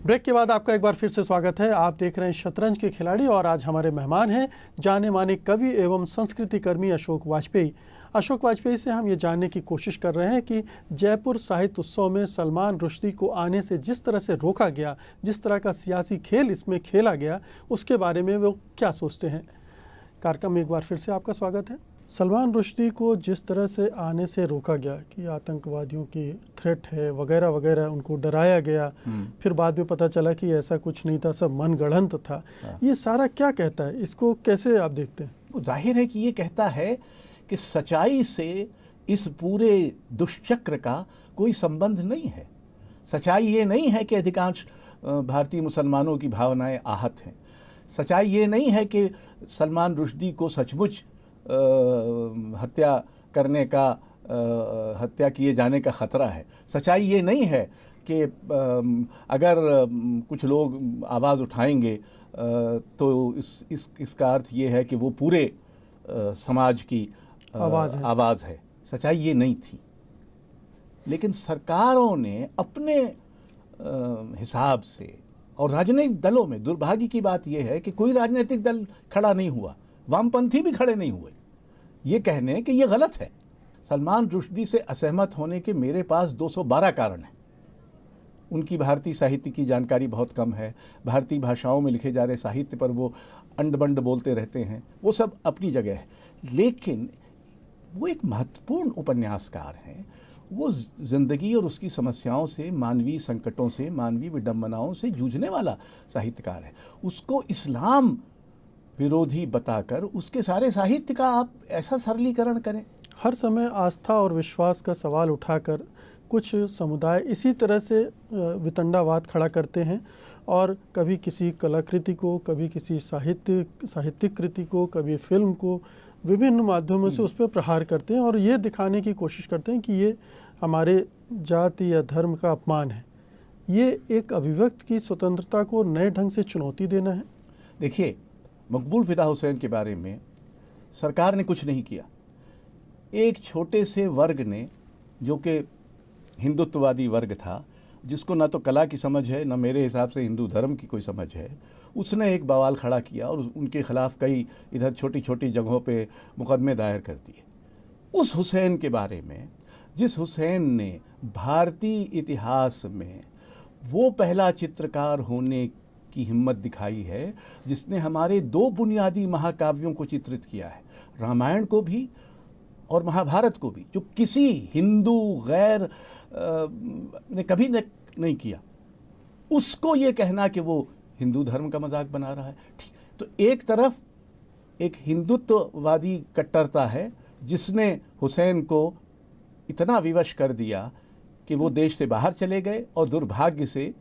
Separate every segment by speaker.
Speaker 1: Break के बाद आपका एक बार फिर से स्वागत है। आप देख रहे हैं शतरंज के खिलाड़ी और आज हमारे मेहमान हैं जाने माने कवि एवं संस्कृति कर्मी अशोक वाजपेयी। अशोक वाजपेयी से हम ये जानने की कोशिश कर रहे हैं कि जयपुर साहित्य उत्सव में सलमान रुश्दी को आने से जिस तरह से रोका गया, जिस तरह का सियासी खेल इसमें खेला गया, उसके बारे में वो क्या सोचते हैं। कार्यक्रम में एक बार फिर से आपका स्वागत है। सलमान रुश्दी को जिस तरह से आने से रोका गया कि आतंकवादियों की थ्रेट है वगैरह वगैरह, उनको डराया गया, फिर बाद में पता चला कि ऐसा कुछ नहीं था, सब मनगढ़ंत था। ये सारा क्या कहता है, इसको कैसे आप देखते हैं?
Speaker 2: वो जाहिर है कि ये कहता है कि सच्चाई से इस पूरे दुष्चक्र का कोई संबंध नहीं है। सच्चाई ये नहीं है कि अधिकांश भारतीय मुसलमानों की भावनाएं आहत हैं। सच्चाई ये नहीं है कि सलमान रुश्दी को सचमुच हत्या करने का, हत्या किए जाने का ख़तरा है। सच्चाई ये नहीं है कि अगर कुछ लोग आवाज़ उठाएंगे तो इसका अर्थ ये है कि वो पूरे समाज की आवाज़ है। सच्चाई ये नहीं थी, लेकिन सरकारों ने अपने हिसाब से, और राजनीतिक दलों में दुर्भाग्य की बात यह है कि कोई राजनीतिक दल खड़ा नहीं हुआ, वामपंथी भी खड़े नहीं हुए ये कहने कि ये गलत है। सलमान रुश्दी से असहमत होने के मेरे पास 212 कारण हैं। उनकी भारतीय साहित्य की जानकारी बहुत कम है, भारतीय भाषाओं में लिखे जा रहे साहित्य पर वो अंड-बंड बोलते रहते हैं, वो सब अपनी जगह है। लेकिन वो एक महत्वपूर्ण उपन्यासकार हैं। वो ज़िंदगी और उसकी समस्याओं से, मानवीय संकटों से, मानवीय विडंबनाओं से जूझने वाला साहित्यकार है। उसको इस्लाम विरोधी बताकर उसके सारे साहित्य का आप ऐसा सरलीकरण करें।
Speaker 1: हर समय आस्था और विश्वास का सवाल उठाकर कुछ समुदाय इसी तरह से वितंडावाद खड़ा करते हैं और कभी किसी कलाकृति को, कभी किसी साहित्यिक कृति को, कभी फिल्म को, विभिन्न माध्यमों से उस पर प्रहार करते हैं और ये दिखाने की कोशिश करते हैं कि ये हमारे जाति या धर्म का अपमान है। ये एक अभिव्यक्ति की स्वतंत्रता को नए ढंग से चुनौती देना है।
Speaker 2: देखिए, मकबूल फ़िदा हुसैन के बारे में सरकार ने कुछ नहीं किया। एक छोटे से वर्ग ने, जो कि हिंदुत्ववादी वर्ग था, जिसको ना तो कला की समझ है, ना मेरे हिसाब से हिंदू धर्म की कोई समझ है, उसने एक बवाल खड़ा किया और उनके ख़िलाफ़ कई इधर छोटी छोटी जगहों पे मुकदमे दायर कर दिए। उस हुसैन के बारे में, जिस हुसैन ने भारतीय इतिहास में वो पहला चित्रकार होने की हिम्मत दिखाई है जिसने हमारे दो बुनियादी महाकाव्यों को चित्रित किया है, रामायण को भी और महाभारत को भी, जो किसी हिंदू गैर ने कभी नहीं किया। उसको ये कहना कि वो हिंदू धर्म का मजाक बना रहा है, ठीक। तो एक तरफ एक हिंदुत्ववादी कट्टरता है जिसने हुसैन को इतना विवश कर दिया कि वो देश से बाहर चले गए और दुर्भाग्य से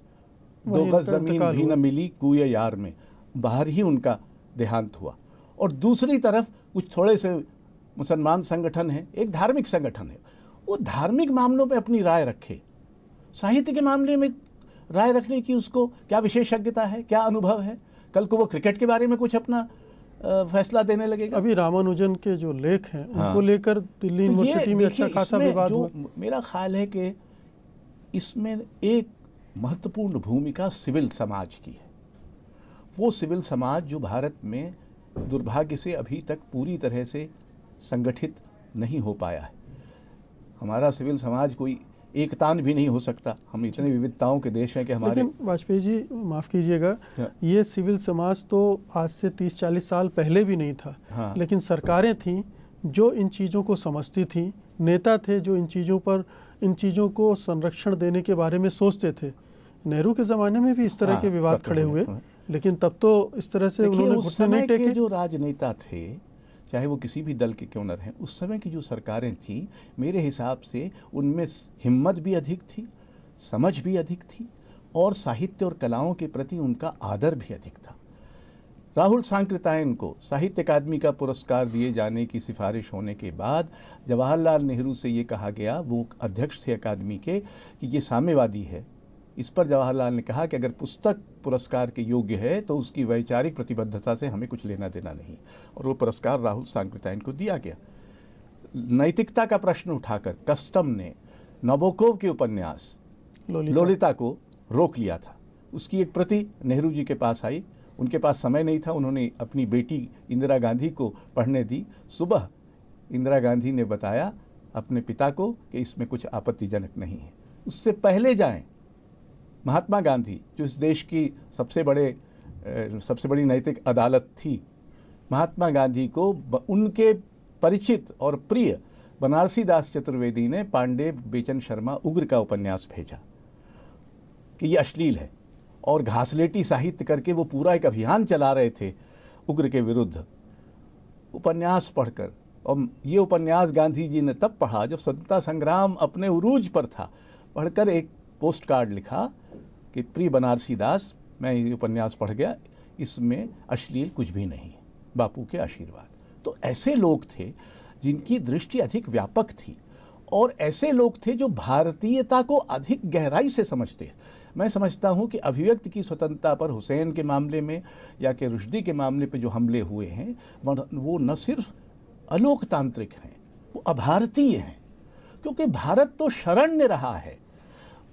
Speaker 2: 2 गज ज़मीन भी न मिली कुए यार में, बाहर ही उनका देहांत हुआ। और दूसरी तरफ कुछ थोड़े से मुसलमान संगठन हैं, एक धार्मिक संगठन है, वो धार्मिक मामलों में अपनी राय रखे, साहित्य के मामले में राय रखने की उसको क्या विशेषज्ञता है, क्या अनुभव है? कल को वो क्रिकेट के बारे में कुछ अपना फैसला देने लगेगा।
Speaker 1: अभी रामानुजन के जो लेख हैं उनको लेकर दिल्ली यूनिवर्सिटी में अच्छा खासा विवाद हुआ।
Speaker 2: मेरा ख्याल है कि इसमें एक महत्वपूर्ण भूमिका सिविल समाज की है। वो सिविल समाज जो भारत में दुर्भाग्य से अभी तक पूरी तरह से संगठित नहीं हो पाया है। हमारा सिविल समाज कोई एकतान भी नहीं हो सकता, हम इतने विविधताओं के देश हैं कि हमारे।
Speaker 1: लेकिन वाजपेयी जी माफ़ कीजिएगा, ये सिविल समाज तो आज से 30-40 साल पहले भी नहीं था। लेकिन सरकारें थीं जो इन चीज़ों को समझती थीं, नेता थे जो इन चीज़ों को संरक्षण देने के बारे में सोचते थे। नेहरू के ज़माने में भी इस तरह के विवाद खड़े हुए, लेकिन तब तो इस तरह से उन्होंने घुटने नहीं टेके।
Speaker 2: जो राजनेता थे, चाहे वो किसी भी दल के क्यों न रहें, उस समय की जो सरकारें थीं, मेरे हिसाब से उनमें हिम्मत भी अधिक थी, समझ भी अधिक थी और साहित्य और कलाओं के प्रति उनका आदर भी अधिक था। राहुल सांकृत्यायन को साहित्य अकादमी का पुरस्कार दिए जाने की सिफारिश होने के बाद जवाहरलाल नेहरू से ये कहा गया, वो अध्यक्ष थे अकादमी के, कि ये साम्यवादी है। इस पर जवाहरलाल ने कहा कि अगर पुस्तक पुरस्कार के योग्य है तो उसकी वैचारिक प्रतिबद्धता से हमें कुछ लेना देना नहीं, और वो पुरस्कार राहुल सांकृत्यायन को दिया गया। नैतिकता का प्रश्न उठाकर कस्टम ने नबोकोव के उपन्यास लोलिता को रोक लिया था। उसकी एक प्रति नेहरू जी के पास आई। उनके पास समय नहीं था, उन्होंने अपनी बेटी इंदिरा गांधी को पढ़ने दी। सुबह इंदिरा गांधी ने बताया अपने पिता को कि इसमें कुछ आपत्तिजनक नहीं है। उससे पहले जाएं महात्मा गांधी, जो इस देश की सबसे बड़ी नैतिक अदालत थी, महात्मा गांधी को उनके परिचित और प्रिय बनारसी दास चतुर्वेदी ने पांडे बेचन शर्मा उग्र का उपन्यास भेजा कि ये अश्लील है, और घासलेटी साहित्य करके वो पूरा एक अभियान चला रहे थे उग्र के विरुद्ध। उपन्यास पढ़कर, और ये उपन्यास गांधी जी ने तब पढ़ा जब स्वतंत्रता संग्राम अपने उरूज पर था, पढ़कर एक पोस्ट कार्ड लिखा कि प्रिय बनारसी दास, मैं ये उपन्यास पढ़ गया, इसमें अश्लील कुछ भी नहीं है, बापू के आशीर्वाद। तो ऐसे लोग थे जिनकी दृष्टि अधिक व्यापक थी, और ऐसे लोग थे जो भारतीयता को अधिक गहराई से समझते। मैं समझता हूं कि अभिव्यक्ति की स्वतंत्रता पर हुसैन के मामले में या कि रुश्दी के मामले पे जो हमले हुए हैं, वो न सिर्फ अलोकतांत्रिक हैं, वो अभारतीय हैं, क्योंकि भारत तो शरण्य रहा है।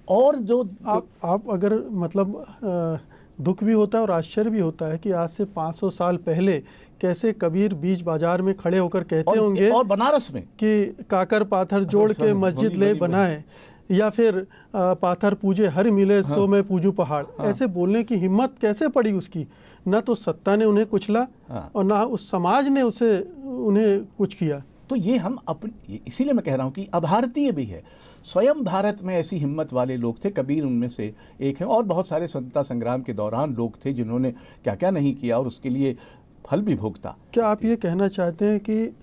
Speaker 2: और जो
Speaker 1: आप अगर मतलब दुख भी होता है और आश्चर्य भी होता है कि आज से 500 साल पहले कैसे कबीर बीच बाजार में खड़े होकर कहते होंगे,
Speaker 2: और बनारस में,
Speaker 1: कि काकर पाथर जोड़ के मस्जिद ले बनाए, या फिर पाथर पूजे हर मिले सो में पूजू पहाड़। ऐसे बोलने की हिम्मत कैसे पड़ी उसकी? ना तो सत्ता ने उन्हें कुचला और ना उस समाज ने उन्हें कुछ किया।
Speaker 2: तो ये हम अपने, इसीलिए मैं कह रहा हूँ कि अभारतीय भी है। स्वयं भारत में ऐसी हिम्मत वाले लोग थे, कबीर उनमें से एक हैं, और बहुत सारे स्वतंत्रता संग्राम के दौरान लोग थे जिन्होंने क्या क्या नहीं किया और उसके लिए फल भी भोगता।
Speaker 1: क्या आप ये कहना चाहते हैं कि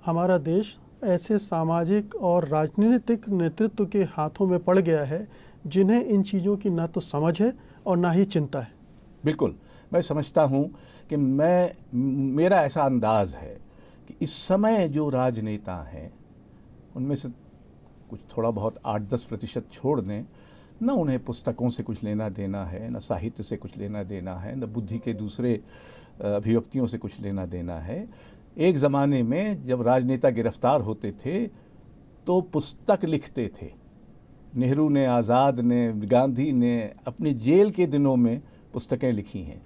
Speaker 1: हमारा देश ऐसे सामाजिक और राजनीतिक नेतृत्व के हाथों में पड़ गया है जिन्हें इन चीज़ों की ना तो समझ है और ना ही चिंता है?
Speaker 2: बिल्कुल, मैं समझता हूँ कि मेरा ऐसा अंदाज है कि इस समय जो राजनेता हैं उनमें से कुछ थोड़ा बहुत 8-10% छोड़ दें, न उन्हें पुस्तकों से कुछ लेना देना है, न साहित्य से कुछ लेना देना है, न बुद्धि के दूसरे अभिव्यक्तियों से कुछ लेना देना है। एक ज़माने में जब राजनेता गिरफ्तार होते थे तो पुस्तक लिखते थे। नेहरू ने, आज़ाद ने, गांधी ने अपनी जेल के दिनों में पुस्तकें लिखी हैं।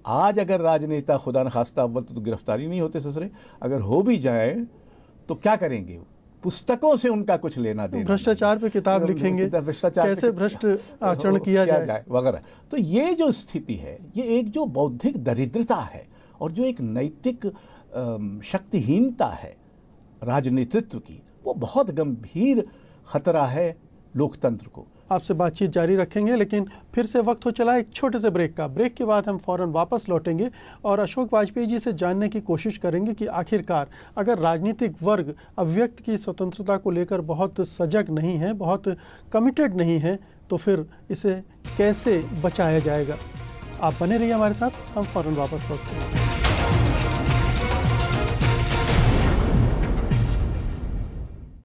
Speaker 2: आज अगर राजनेता खुदा न खास्ता अव्वल तो गिरफ्तारी नहीं होते ससुरे, अगर हो भी जाए तो क्या करेंगे? पुस्तकों से उनका कुछ लेना देना,
Speaker 1: भ्रष्टाचार पे किताब लिखेंगे, कैसे भ्रष्ट आचरण किया जाए
Speaker 2: वगैरह। तो ये जो स्थिति है, ये एक जो बौद्धिक दरिद्रता है और जो एक नैतिक शक्तिहीनता है राजनीतित्व की, वो बहुत गंभीर खतरा है लोकतंत्र को।
Speaker 1: आपसे बातचीत जारी रखेंगे, लेकिन फिर से वक्त हो चला एक छोटे से ब्रेक का। ब्रेक के बाद हम फौरन वापस लौटेंगे और अशोक वाजपेयी जी से जानने की कोशिश करेंगे कि आखिरकार अगर राजनीतिक वर्ग अभिव्यक्ति की स्वतंत्रता को लेकर बहुत सजग नहीं है, बहुत कमिटेड नहीं है, तो फिर इसे कैसे बचाया जाएगा? आप बने रहिए हमारे साथ, हम फौरन वापस लौटते हैं।